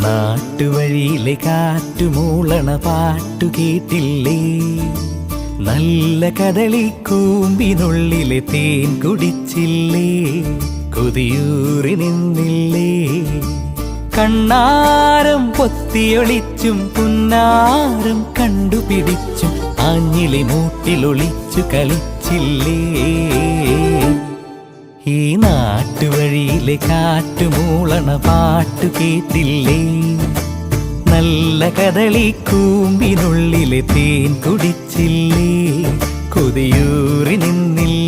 നാട്ടുവഴിയിലെ കാറ്റുമൂളണ പാട്ടു കേട്ടില്ലേ? നല്ല കദളിക്കൂമ്പിനുള്ളിലെ തേൻ കുടിച്ചില്ലേ? കൊതിയൂറി നിന്നില്ലേ? കണ്ണാരം പൊത്തിയൊളിച്ചും പുന്നാരം കണ്ടുപിടിച്ചും ആഞ്ഞിലി മൂട്ടിലൊളിച്ചു കളിച്ചില്ലേ? ഈ നാട്ടുവഴിയിലെ കാറ്റുമൂളണ പാട്ടു കേട്ടില്ലേ? നല്ല കദളിക്കൂമ്പിനുള്ളിലെ തേൻ കുടിച്ചില്ലേ? കൊതിയൂറി നിന്നില്ലേ?